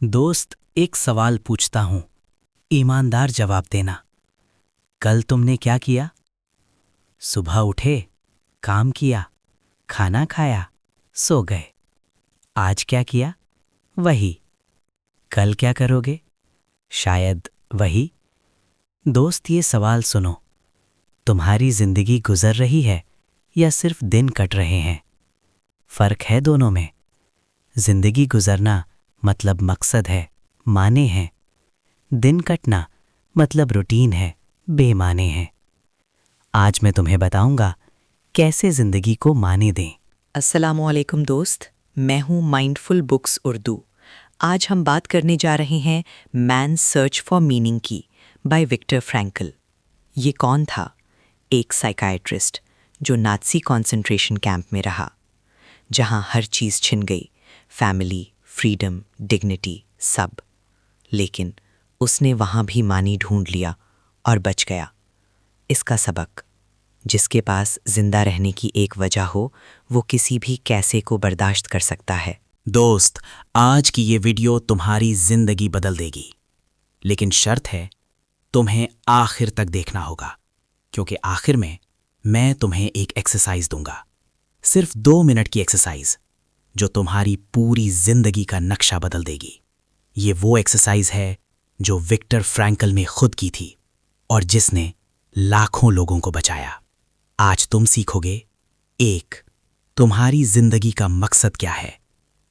दोस्त, एक सवाल पूछता हूं, ईमानदार जवाब देना। कल तुमने क्या किया? सुबह उठे, काम किया, खाना खाया, सो गए। आज क्या किया? वही। कल क्या करोगे? शायद वही। दोस्त, ये सवाल सुनो। तुम्हारी जिंदगी गुजर रही है या सिर्फ दिन कट रहे हैं? फर्क है दोनों में। जिंदगी गुजरना मतलब मकसद है, माने हैं। दिन कटना मतलब रूटीन है, बेमाने हैं। आज मैं तुम्हें बताऊंगा कैसे जिंदगी को माने दें। अस्सलामुअलैकुम दोस्त, मैं हूँ माइंडफुल बुक्स उर्दू। आज हम बात करने जा रहे हैं मैन सर्च फॉर मीनिंग की बाय विक्टर फ्रैंकल। ये कौन था? एक साइकाइट्रिस्ट जो नाज़ी कंसंट्रेशन कैंप में रहा, जहाँ हर चीज़ छिन गई, फैमिली, फ्रीडम, डिग्निटी, सब। लेकिन उसने वहाँ भी मानी ढूंढ लिया और बच गया। इसका सबक: जिसके पास जिंदा रहने की एक वजह हो, वो किसी भी कैसे को बर्दाश्त कर सकता है। दोस्त, आज की ये वीडियो तुम्हारी जिंदगी बदल देगी। लेकिन शर्त है, तुम्हें आखिर तक देखना होगा, क्योंकि आखिर में मैं तुम्हें एक एक्सरसाइज दूंगा। सिर्फ 2 मिनट की एक्सरसाइज जो तुम्हारी पूरी जिंदगी का नक्शा बदल देगी। ये वो एक्सरसाइज है जो विक्टर फ्रैंकल ने खुद की थी और जिसने लाखों लोगों को बचाया। आज तुम सीखोगे: 1. तुम्हारी जिंदगी का मकसद क्या है?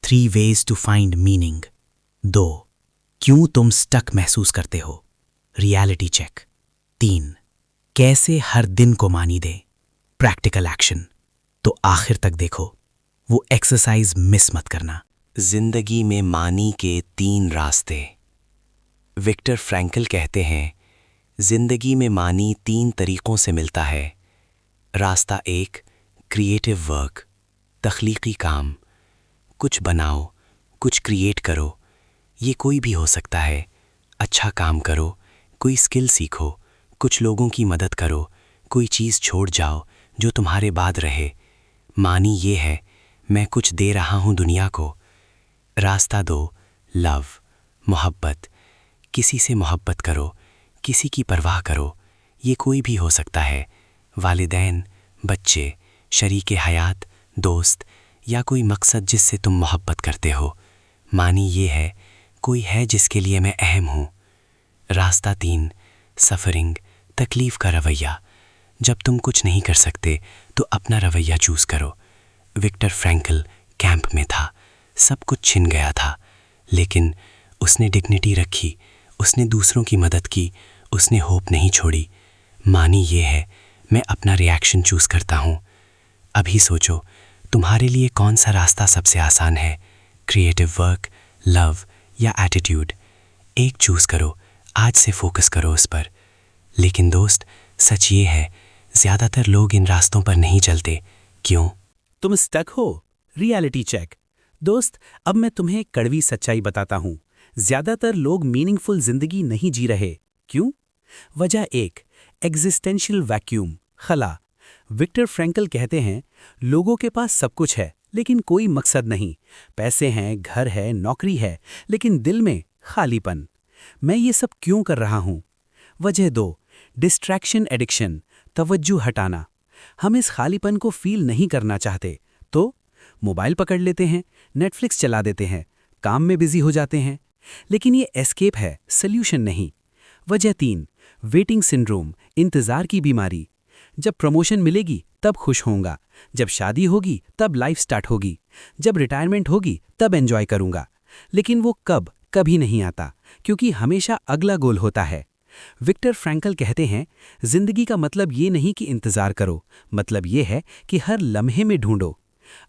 3 ways to find meaning। 2. क्यों तुम स्टक महसूस करते हो? Reality check. 3. कैसे हर दिन को मानी दे? Practical action. तो आखिर तक देखो, वो एक्सरसाइज मिस मत करना। जिंदगी में मानी के 3 रास्ते। विक्टर फ्रैंकल कहते हैं, जिंदगी में मानी 3 तरीकों से मिलता है। रास्ता 1, क्रिएटिव वर्क, तख्लीकी काम। कुछ बनाओ, कुछ क्रिएट करो। ये कोई भी हो सकता है। अच्छा काम करो, कोई स्किल सीखो, कुछ लोगों की मदद करो, कोई चीज़ छोड़ जाओ जो तुम्हारे बाद रहे। मानी ये है, मैं कुछ दे रहा हूँ दुनिया को। रास्ता 2, लव, मोहब्बत। किसी से मोहब्बत करो, किसी की परवाह करो। ये कोई भी हो सकता है, वालिदैन, बच्चे, शरीके हयात, दोस्त या कोई मकसद जिससे तुम मोहब्बत करते हो। मानी ये है, कोई है जिसके लिए मैं अहम हूँ। रास्ता 3, सफ़रिंग, तकलीफ़ का रवैया। जब तुम कुछ नहीं कर सकते तो अपना रवैया चूज़ करो। विक्टर फ्रैंकल कैंप में था, सब कुछ छिन गया था, लेकिन उसने डिग्निटी रखी, उसने दूसरों की मदद की, उसने होप नहीं छोड़ी। मानी ये है, मैं अपना रिएक्शन चूज़ करता हूँ। अभी सोचो, तुम्हारे लिए कौन सा रास्ता सबसे आसान है? क्रिएटिव वर्क, लव या एटीट्यूड? एक चूज़ करो, आज से फोकस करो उस पर। लेकिन दोस्त, सच ये है, ज़्यादातर लोग इन रास्तों पर नहीं चलते। क्यों? तुम स्टक हो? Reality check. दोस्त, अब मैं तुम्हें एक कड़वी सच्चाई बताता हूं। ज्यादातर लोग मीनिंगफुल जिंदगी नहीं जी रहे। क्यों? वजह 1, एग्जिस्टेंशियल वैक्यूम, खला। विक्टर फ्रैंकल कहते हैं, लोगों के पास सब कुछ है लेकिन कोई मकसद नहीं। पैसे हैं, घर है, नौकरी है, लेकिन दिल में खालीपन। मैं ये सब क्यों कर रहा हूं? वजह 2, डिस्ट्रैक्शन एडिक्शन, तवज्जो हटाना। हम इस खालीपन को फील नहीं करना चाहते, तो मोबाइल पकड़ लेते हैं, नेटफ्लिक्स चला देते हैं, काम में बिजी हो जाते हैं। लेकिन ये एस्केप है, सल्यूशन नहीं। वजह 3, वेटिंग सिंड्रोम, इंतजार की बीमारी। जब प्रमोशन मिलेगी तब खुश होऊंगा, जब शादी होगी तब लाइफ स्टार्ट होगी, जब रिटायरमेंट होगी तब एंजॉय करूंगा। लेकिन वो कभी नहीं आता, क्योंकि हमेशा अगला गोल होता है। विक्टर फ्रैंकल कहते हैं, जिंदगी का मतलब ये नहीं कि इंतजार करो, मतलब ये है कि हर लम्हे में ढूंढो।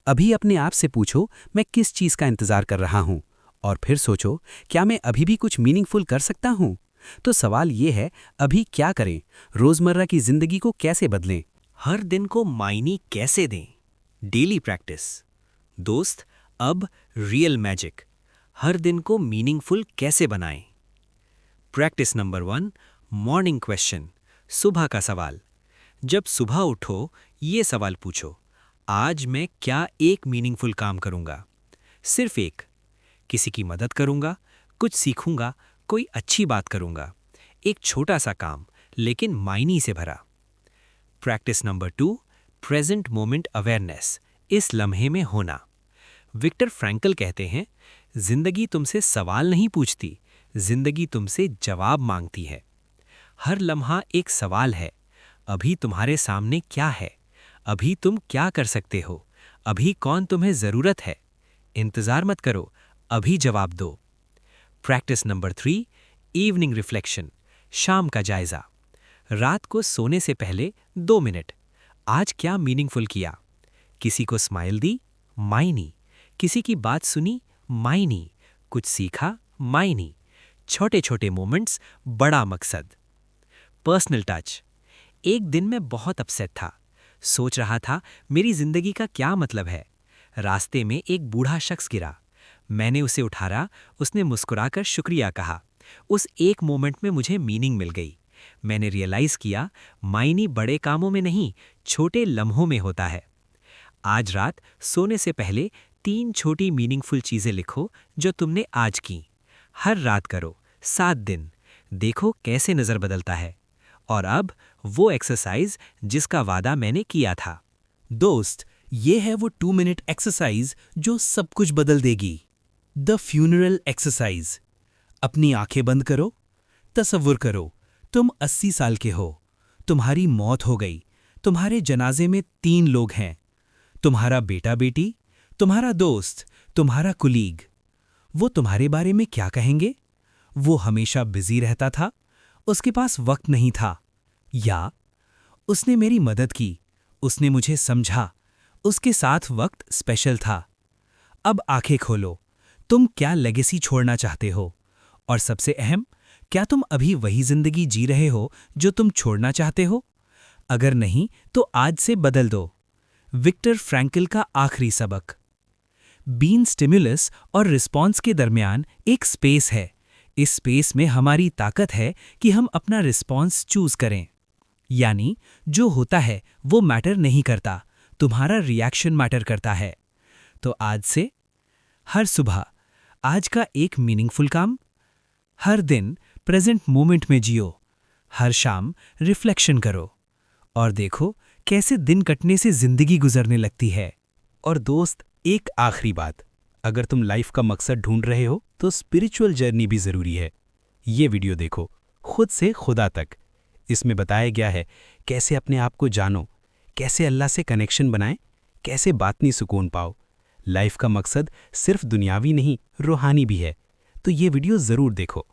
अभी अपने आप से पूछो, मैं किस चीज का इंतजार कर रहा हूं? और फिर सोचो, क्या मैं अभी भी कुछ मीनिंगफुल कर सकता हूं? तो सवाल ये है, अभी क्या करें? रोजमर्रा की जिंदगी को कैसे बदलें? हर दिन को मायने कैसे दें? Daily practice. दोस्त, अब रियल मैजिक। हर दिन को मीनिंगफुल कैसे बनाएं? प्रैक्टिस नंबर 1, मॉर्निंग क्वेश्चन, सुबह का सवाल। जब सुबह उठो, ये सवाल पूछो, आज मैं क्या एक मीनिंगफुल काम करूंगा? सिर्फ एक। किसी की मदद करूंगा, कुछ सीखूंगा, कोई अच्छी बात करूंगा। एक छोटा सा काम, लेकिन मायने से भरा। Practice number 2, present moment awareness, इस लम्हे में होना। विक्टर फ्रैंकल कहते हैं, जिंदगी तुमसे सवाल नहीं पूछती, जिंदगी तुमसे जवाब मांगती है। हर लम्हा एक सवाल है। अभी तुम्हारे सामने क्या है? अभी तुम क्या कर सकते हो? अभी कौन तुम्हें जरूरत है? इंतजार मत करो, अभी जवाब दो। प्रैक्टिस नंबर 3, इवनिंग रिफ्लेक्शन, शाम का जायजा। रात को सोने से पहले 2 मिनट, आज क्या मीनिंगफुल किया? किसी को स्माइल दी? मायनी। किसी की बात सुनी? मायनी। कुछ सीखा? मायनी। छोटे छोटे मोमेंट्स, बड़ा मकसद। Personal touch. एक दिन मैं बहुत अपसेट था, सोच रहा था मेरी जिंदगी का क्या मतलब है। रास्ते में एक बूढ़ा शख्स गिरा, मैंने उसे उठाया, उसने मुस्कुराकर शुक्रिया कहा। उस एक मोमेंट में मुझे मीनिंग मिल गई। मैंने रियलाइज किया, मायने बड़े कामों में नहीं, छोटे लम्हों में होता है। आज रात सोने से पहले 3 छोटी मीनिंगफुल चीजें लिखो जो तुमने आज की। हर रात करो, 7 दिन, देखो कैसे नजर बदलता है। और अब वो एक्सरसाइज जिसका वादा मैंने किया था। दोस्त, ये है वो 2 मिनट एक्सरसाइज जो सब कुछ बदल देगी। The funeral exercise. अपनी आंखें बंद करो, तसव्वुर करो तुम 80 साल के हो, तुम्हारी मौत हो गई, तुम्हारे जनाजे में 3 लोग हैं, तुम्हारा बेटा बेटी, तुम्हारा दोस्त, तुम्हारा कुलीग। वो तुम्हारे बारे में क्या कहेंगे? वो हमेशा बिजी रहता था, उसके पास वक्त नहीं था, या उसने मेरी मदद की, उसने मुझे समझा, उसके साथ वक्त स्पेशल था। अब आंखें खोलो, तुम क्या लेगेसी छोड़ना चाहते हो? और सबसे अहम, क्या तुम अभी वही जिंदगी जी रहे हो जो तुम छोड़ना चाहते हो? अगर नहीं तो आज से बदल दो। विक्टर फ्रैंकल का आखिरी सबक। बीन स्टिमुलस और रिस्पॉन्स के दरमियान एक स्पेस है। इस स्पेस में हमारी ताकत है कि हम अपना रिस्पॉन्स चूज करें। यानी जो होता है वो मैटर नहीं करता, तुम्हारा रिएक्शन मैटर करता है। तो आज से हर सुबह आज का एक मीनिंगफुल काम, हर दिन प्रेजेंट मोमेंट में जियो, हर शाम रिफ्लेक्शन करो और देखो कैसे दिन कटने से जिंदगी गुजरने लगती है। और दोस्त, एक आखिरी बात, अगर तुम लाइफ का मकसद ढूंढ रहे हो तो स्पिरिचुअल जर्नी भी जरूरी है। ये वीडियो देखो, खुद से खुदा तक। इसमें बताया गया है कैसे अपने आप को जानो, कैसे अल्लाह से कनेक्शन बनाएं, कैसे बातनी सुकून पाओ। लाइफ का मकसद सिर्फ दुनियावी नहीं, रूहानी भी है। तो ये वीडियो जरूर देखो।